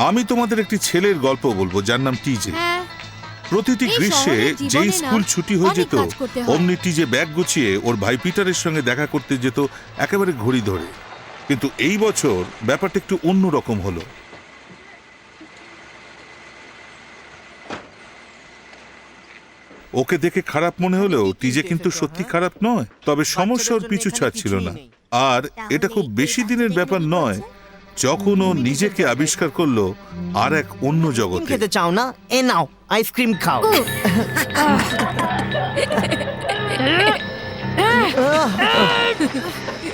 আমি তোমাদের একটি ছেলের গল্প বলবো যার নাম টিজে। প্রতিটি গ্রীষ্মে যেই স্কুল ছুটি হয়ে যেত অমনি টিজে ব্যাগ গুছিয়ে ওর ভাই পিটারের সঙ্গে দেখা করতে যেত একেবারে ঘড়ি ধরে। কিন্তু এই বছর ব্যাপারটা একটু অন্যরকম হলো। ওকে দেখে খারাপ মনে হলেও টিজে কিন্তু সত্যি খারাপ নয়, তবে সমস্যা ওর পিছু ছাড়ছিল না। আর এটা খুব বেশি দিনের ব্যাপার নয় যখন ও নিজেকে আবিষ্কার করলো আর এক অন্য জগতে। খেতে চাও না? এ নাও আইসক্রিম খাও।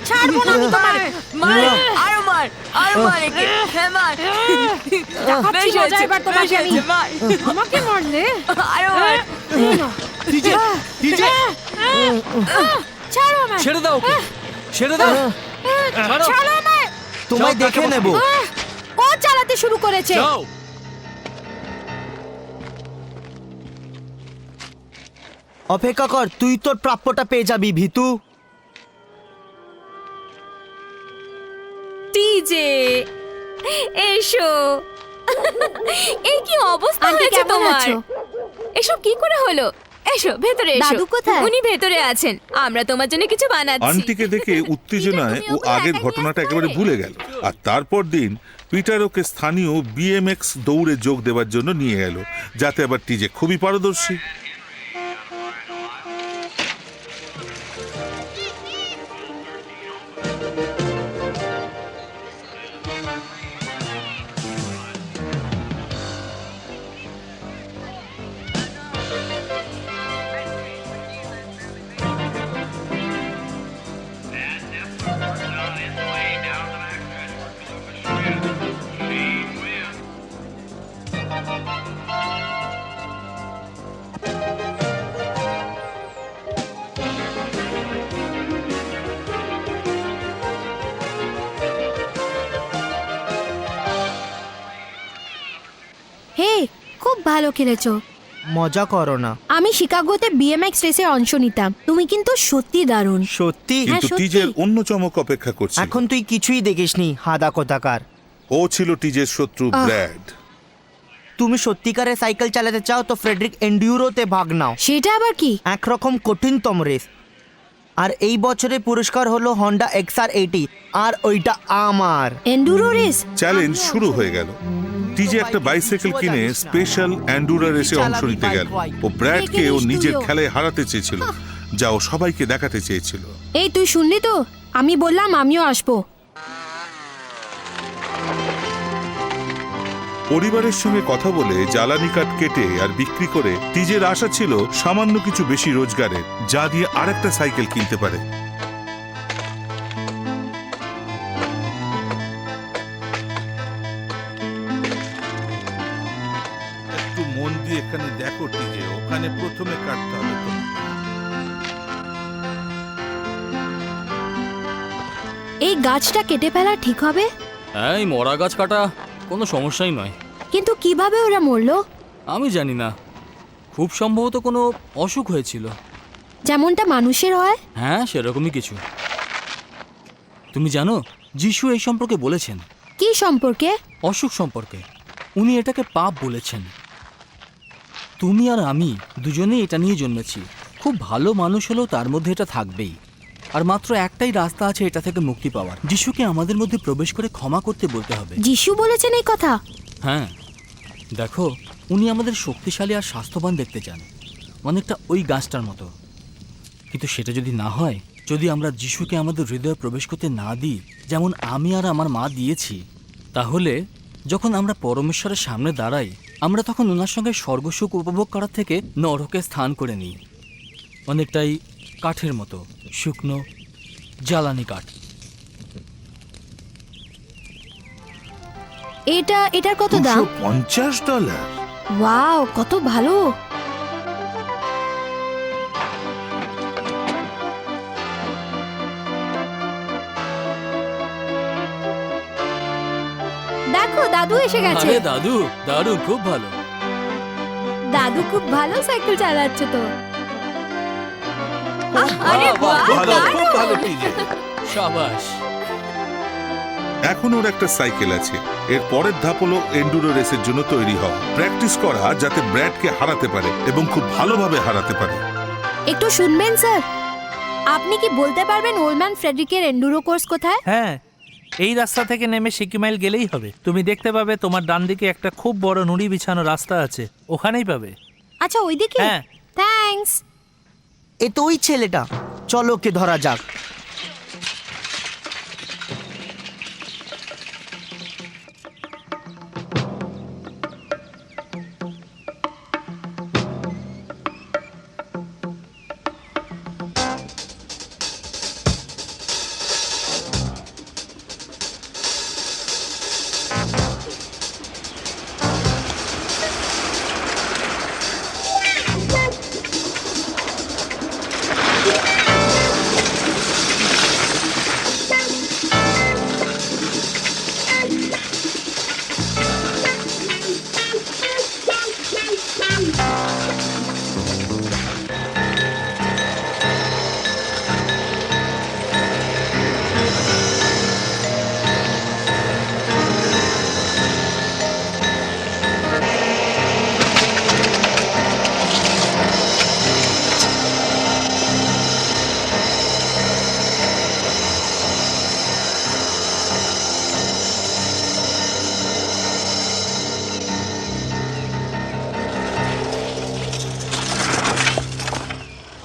ছাড়বো না আমি তোমার। মার, আরো মার, আরো মার একে। হ্যাঁ মার। দেখাচ্ছি মজা এবার তোমাকে আমি। আমাকে মারলে? আরো মার। টিজে টিজে ছাড়ো আমায়। ছেড়ে দাও ওকে, ছেড়ে দাও। ছাড়ো আমায়। তোমায় দেখে নেব। ও চালাতে শুরু করেছে। যাও। অপেক্ষা কর, তুই তোর প্রাপ্যটা পেয়ে যাবি ভিতু। টিজে এসো। এই কি অবস্থা আন্টি, হয়েছে কেমন তোমার? আছো? এসব কি করে হলো? এসো ভেতরে এসো। দাদু কোথায়? উনি ভেতরে আছেন, আমরা তোমার জন্য কিছু বানাচ্ছি। আন্টিকে দেখে উত্তেজনায় ও আগের ঘটনাটা একেবারে ভুলে গেল। আর তারপর দিন পিটার ওকে স্থানীয় বিএমএক্স দৌড়ে যোগ দেওয়ার জন্য নিয়ে গেল, যাতে আবার টিজে খুবই পারদর্শী। হে, খুব ভালো খেলেছো। মজা করো না। আমি শিকাগোতে বিএমএক্স রেসে অংশ নিতাম। তুমি কিন্তু সত্যি দারুণ। সত্যি? কিন্তু সত্যি। টিজের অন্য চমক অপেক্ষা করছে। এখন তুই কিছুই দেখিসনি হাদা কোথাকার। ও ছিল টিজের শত্রু ব্র্যাড। তুমি সত্যিকারের সাইকেল চালাতে চাও তো ফ্রেডরিক এন্ডিউরোতে ভাগ নাও। সেটা আবার কি? একরকম কঠিনতম রেস। আর এই বছরের পুরস্কার হলো হন্ডা XR80, আর ওইটা আমার। Enduro race? চ্যালেঞ্জ শুরু হয়ে গেল। টিজে একটা বাইসাইকেল কিনে স্পেশাল অ্যান্ডুরা রেসে অংশ নিতে গেল। ও ব্র্যাডকে ও নিজের খেলায় হারাতে চেয়েছিল, যা ও সবাইকে দেখাতে চেয়েছিল। এই তুই শুনলি তো? আমি বললাম আমিও আসবো। পরিবারের সঙ্গে কথা বলে জ্বালানি কাঠ কেটে আর বিক্রি করে টিজের আশা ছিল সামান্য কিছু বেশি রোজগারের, যা দিয়ে আরেকটা সাইকেল কিনতে পারে। একটু মন দিয়ে এখানে দেখো টিজে, ওখানে প্রথমে কাটতে হবে তোমাকে। এই গাছটা কেটে ফেলা ঠিক হবে? হ্যাঁ, এই মরা গাছ কাটা কোনো সমস্যাই নয়। কিন্তু কিভাবে ওরা মরলো? আমি জানি না, খুব সম্ভবত কোনো অসুখ হয়েছিল। যেমনটা মানুষের হয়? হ্যাঁ, সেরকমই কিছু। তুমি জানো, যিশু এই সম্পর্কে বলেছেন। কি সম্পর্কে? অসুখ সম্পর্কে। উনি এটাকে পাপ বলেছেন। তুমি আর আমি দুজনেই এটা নিয়ে জন্মেছি। খুব ভালো মানুষ হলেও তার মধ্যে এটা থাকবেই। আর মাত্র একটাই রাস্তা আছে এটা থেকে মুক্তি পাওয়ার। যিশুকে আমাদের মধ্যে প্রবেশ করে ক্ষমা করতে বলতে হবে। যিশু বলেছেন এই কথা? হ্যাঁ, দেখো, উনি আমাদের শক্তিশালী আর স্বাস্থ্যবান দেখতে চান, অনেকটা ওই গাছটার মতো। কিন্তু সেটা যদি না হয়, যদি আমরা যিশুকে আমাদের হৃদয়ে প্রবেশ করতে না দিই, যেমন আমি আর আমার মা দিয়েছি, তাহলে যখন আমরা পরমেশ্বরের সামনে দাঁড়াই, আমরা তখন ওনার সঙ্গে স্বর্গসুখ উপভোগ করার থেকে নরকে স্থান করে নিই। অনেকটাই কাঠের মতো, শুকনো জ্বালানি কাঠ। এটার কত দাম? $250। ওয়াও, কত ভালো। দেখো, দাদু এসে গেছে। আরে দাদু, দারুণ, খুব ভালো। দাদু খুব ভালো সাইকেল চালাচ্ছে তো। আরে বাহ, ভালো, খুব দারুণ। ভালো টিজে। সাবাস। এখন ওর একটা সাইকেল আছে। এর পরের ধাপ হলো এন্ডুরো রেসের জন্য তৈরি হওয়া, প্র্যাকটিস করা যাতে ব্র্যাডকে হারাতে পারে এবং খুব ভালোভাবে হারাতে পারে। একটু শুনবেন স্যার, আপনি কি বলতে পারবেন ওলম্যান ফ্রেডরিকের এন্ডুরো কোর্স কোথায়? হ্যাঁ, এই রাস্তা থেকে নেমে সিকি মাইল গেলেই হবে। তুমি দেখতে পাবে তোমার ডান দিকে একটা খুব বড় নুড়ি বিছানো রাস্তা আছে, ওখানেই পাবে। আচ্ছা ওইদিকে? হ্যাঁ। থ্যাঙ্কস। এ তো ওই ছেলেটা, চলো ওকে ধরা যাক।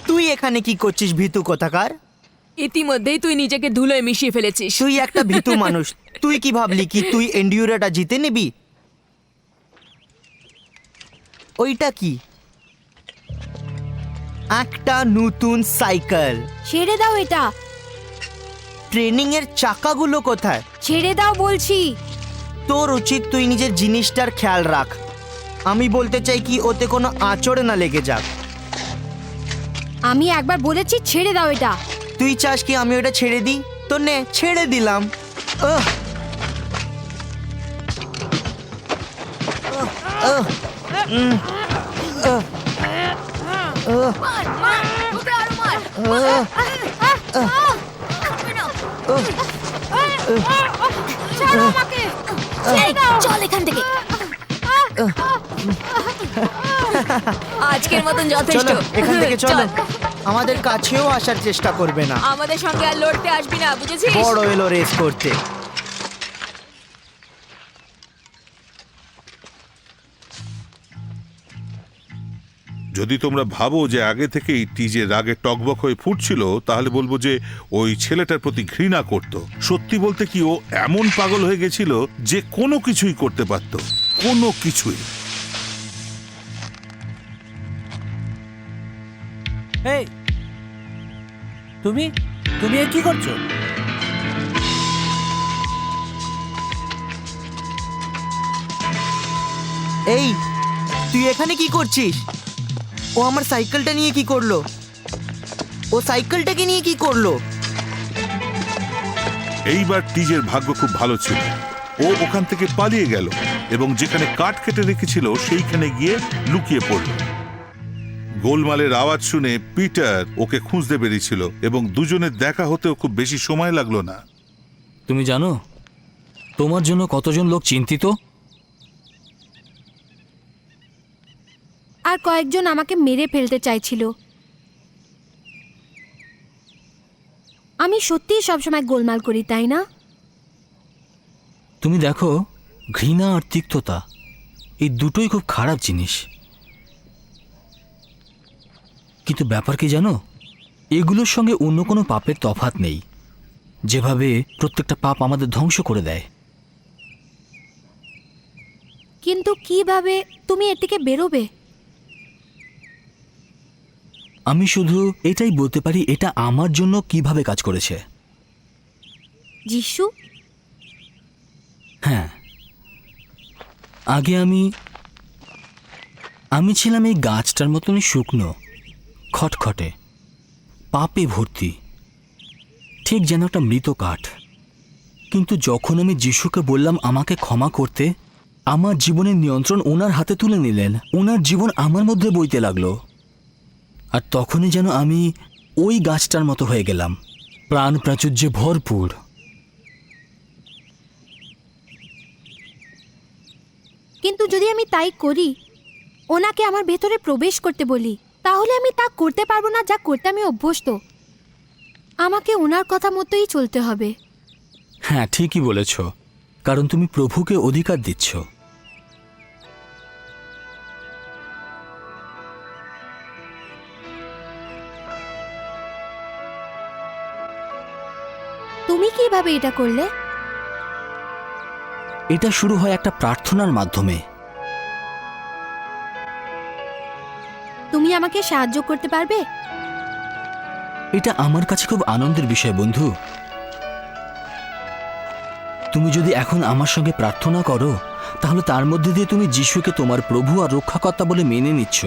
তুই এখানে কি করছিস ভীতু কোথাকার? ইতিমধ্যেই তুই নিজেকে ধুলোয় মিশিয়ে ফেলেছিস। তুই একটা ভীতু মানুষ। তুই কি ভাবলি কি তুই এন্ডিউরোটা জিতে নিবি? ওইটা কি? একটা নতুন সাইকেল। ছেড়ে দাও এটা, ট্রেনিং এর চাকাগুলো কোথায়? ছেড়ে দাও বলছি। তোর উচিত তুই নিজের জিনিসটার খেয়াল রাখ। আমি বলতে চাই কি ওতে কোনো আঁচড় না লেগে যাক। আমি একবার বলেছি ছেড়ে দাও এটা। তুই চাস কি আমি ওটা ছেড়ে দিই? তো নে, ছেড়ে দিলাম। আহ! আহ! উম! আহ! আহ! ছাড়ো আমাকে, চল এখান থেকে। আজকের মতন যথেষ্ট। চলো এখান থেকে চলো। আমাদের কাছেও আসার চেষ্টা করবে না। আমাদের সঙ্গে আর লড়তে আসবি না, বুঝেছিস? বড় এলো রেস করতে। যদি তোমরা ভাবো যে আগে থেকেই টিজে রাগে টকবক হয়ে ফুটছিল, তাহলে বলবো যে ওই ছেলেটার প্রতি ঘৃণা করত। সত্যি বলতে কি ও এমন পাগল হয়ে গেছিল যে কোনো কিছুই করতে পারত, কোনো কিছুই। এই তুমি তুমি এ কি করছো? এই তুই এখানে কি করছিস? ও আমার সাইকেলটা নিয়ে কি করলো? ও সাইকেলটাকে নিয়ে কি করলো? এইবার টিজের ভাগ্য খুব ভালো ছিল। ও ওখান থেকে পালিয়ে গেল এবং যেখানে কাঠ কেটে রেখেছিল সেইখানে গিয়ে লুকিয়ে পড়ল। গোলমালের আওয়াজ শুনে পিটার ওকে খুঁজতে বেরিয়েছিল এবং দুজনের দেখা হতেও খুব বেশি সময় লাগলো না। তুমি জানো তোমার জন্য কতজন লোক চিন্তিত? আর কয়েকজন আমাকে মেরে ফেলতে চাইছিল। আমি সত্যিই সবসময় গোলমাল করি, তাই না? তুমি দেখো, ঘৃণা আর তিক্ততা এই দুটোই খুব খারাপ জিনিস। কিন্তু ব্যাপার কি জানো, এগুলোর সঙ্গে অন্য কোনো পাপের তফাৎ নেই। যেভাবে প্রত্যেকটা পাপ আমাদের ধ্বংস করে দেয়। কিন্তু কিভাবে তুমি এর থেকে বেরোবে? আমি শুধু এটাই বলতে পারি এটা আমার জন্য কিভাবে কাজ করেছে। যিশু? হ্যাঁ, আগে আমি ছিলাম এই গাছটার মতনই শুকনো, খটখটে, পাপে ভর্তি, ঠিক যেন একটা মৃত কাঠ। কিন্তু যখন আমি যিশুকে বললাম আমাকে ক্ষমা করতে, আমার জীবনের নিয়ন্ত্রণ ওনার হাতে তুলে নিলেন। ওনার জীবন আমার মধ্যে বইতে লাগলো। আর তখনই যেন আমি ওই গাছটার মতো হয়ে গেলাম, প্রাণ প্রাচুর্যে ভরপুর। কিন্তু যদি আমি তাই করি, ওনাকে আমার ভেতরে প্রবেশ করতে বলি, তাহলে আমি তা করতে পারবো না যা করতে আমি অভ্যস্ত। আমাকে ওনার কথা মতোই চলতে হবে। হ্যাঁ, ঠিকই বলেছ, কারণ তুমি প্রভুকে অধিকার দিচ্ছ। তুমি কিভাবে এটা করলে? এটা শুরু হয় একটা প্রার্থনার মাধ্যমে। তুমি আমাকে সাহায্য করতে পারবে? এটা আমার কাছে খুব আনন্দের বিষয় বন্ধু। তুমি যদি এখন আমার সঙ্গে প্রার্থনা করো, তাহলে তার মধ্যে দিয়ে তুমি যিশুকে তোমার প্রভু আর রক্ষাকর্তা বলে মেনে নিচ্ছ।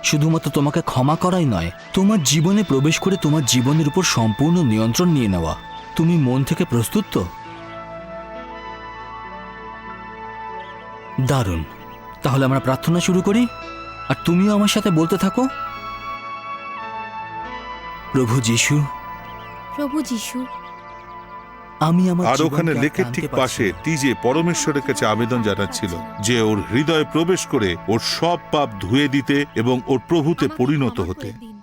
শুধুমাত্র তোমাকে ক্ষমা করাই নয়, তোমার জীবনে প্রবেশ করে তোমার জীবনের উপর সম্পূর্ণ নিয়ন্ত্রণ নিয়ে নেওয়া। তুমি মন থেকে প্রস্তুত তো? দারুণ। তাহলে আমরা প্রার্থনা শুরু করি, আর তুমিও আমার সাথে বলতে থাকো, প্রভু যিশু, প্রভু যিশু, আমি আমার আর ওখানে জীবনকে লেকের টানতে ঠিক পারছি পাশে না। টিজে পরমেশ্বরের কাছে আবেদন জানাচ্ছিল যে ওর হৃদয়ে প্রবেশ করে ওর সব পাপ ধুয়ে দিতে এবং ওর প্রভুতে আমাকে পরিণত ক্ষমা হতে। করে দিন।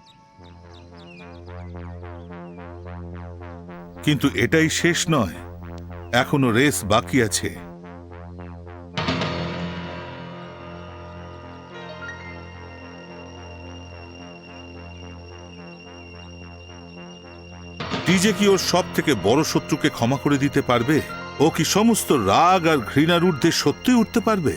কিন্তু এটাই শেষ নয়, এখনো রেস বাকি আছে। টিজে কি ওর সব থেকে বড় শত্রুকে ক্ষমা করে দিতে পারবে? ও কি সমস্ত রাগ আর ঘৃণার ঊর্ধ্বে সত্যিই উঠতে পারবে?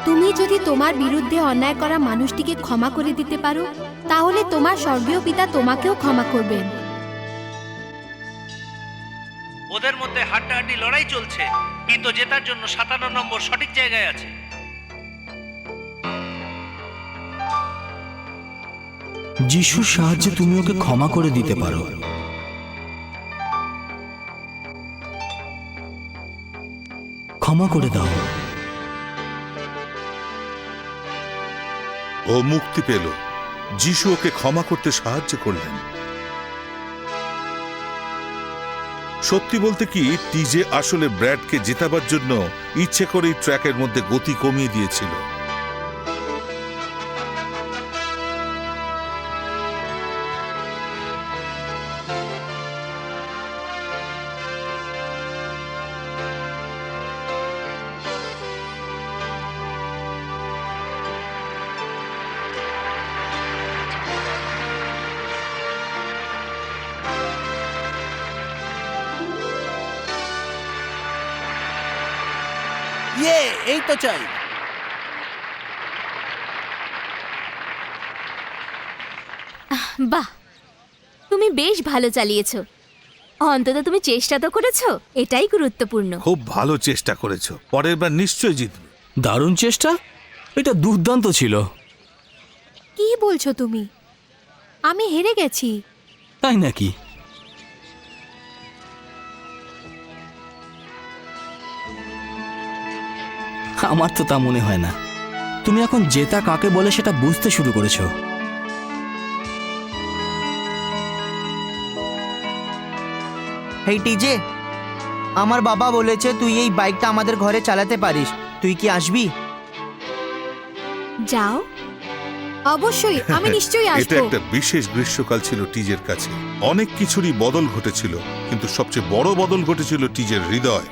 তুমি যদি তোমার বিরুদ্ধে অন্যায় করা মানুষটিকে ক্ষমা করে দিতে পারো তাহলে তোমার স্বর্গীয় পিতা তোমাকেও ক্ষমা করবেন। ওদের মধ্যে হাড্ডাহাড্ডি লড়াই চলছে, কিন্তু জেতার জন্য 57 নম্বর সঠিক জায়গায় আছে। যিশুর সাহায্যে তুমি ওকে ক্ষমা করে দিতে পারো। ক্ষমা করে দাও। ও মুক্তি পেল, যিশু ওকে ক্ষমা করতে সাহায্য করলেন। সত্যি বলতে কি, টিজে আসলে ব্র্যাডকে জেতাবার জন্য ইচ্ছে করেই ট্র্যাকের মধ্যে গতি কমিয়ে দিয়েছিল। এই তো চাই। বাহ, তুমি বেশ ভালো চালিয়েছো। অন্তত তুমি চেষ্টা তো করেছো, এটাই গুরুত্বপূর্ণ। খুব ভালো চেষ্টা করেছো, পরের বার নিশ্চয়ই জিতবে। দারুণ চেষ্টা, এটা দুর্দান্ত ছিল। কি বলছো তুমি? আমি হেরে গেছি। তাই নাকি? আমার তো তা মনে হয় না। তুমি এখন জেতা কাকে বলে সেটা বুঝতে শুরু করেছো। হেই টিজে, আমার বাবা বলেছে তুই এই বাইকটা আমাদের ঘরে চালাতে পারিস, তুই কি আসবি? যাও। অবশ্যই, আমি নিশ্চয়ই এটা আসবো। একটা বিশেষ গ্রীষ্মকাল ছিল টিজের কাছে। অনেক কিছুরই বদল ঘটেছিল, কিন্তু সবচেয়ে বড় বদল ঘটেছিল টিজের হৃদয়।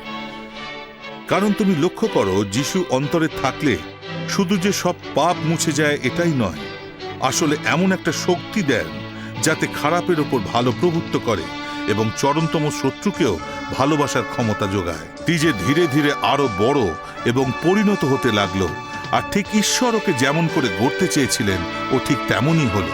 কারণ তুমি লক্ষ্য করো, যিশু অন্তরে থাকলে শুধু যে সব পাপ মুছে যায় এটাই নয়, আসলে এমন একটা শক্তি দেন যাতে খারাপের ওপর ভালো প্রভুত্ব করে এবং চরমতম শত্রুকেও ভালোবাসার ক্ষমতা যোগায়। টিজে ধীরে ধীরে আরো বড় এবং পরিণত হতে লাগলো, আর ঠিক ঈশ্বর ওকে যেমন করে গড়তে চেয়েছিলেন ও ঠিক তেমনই হলো।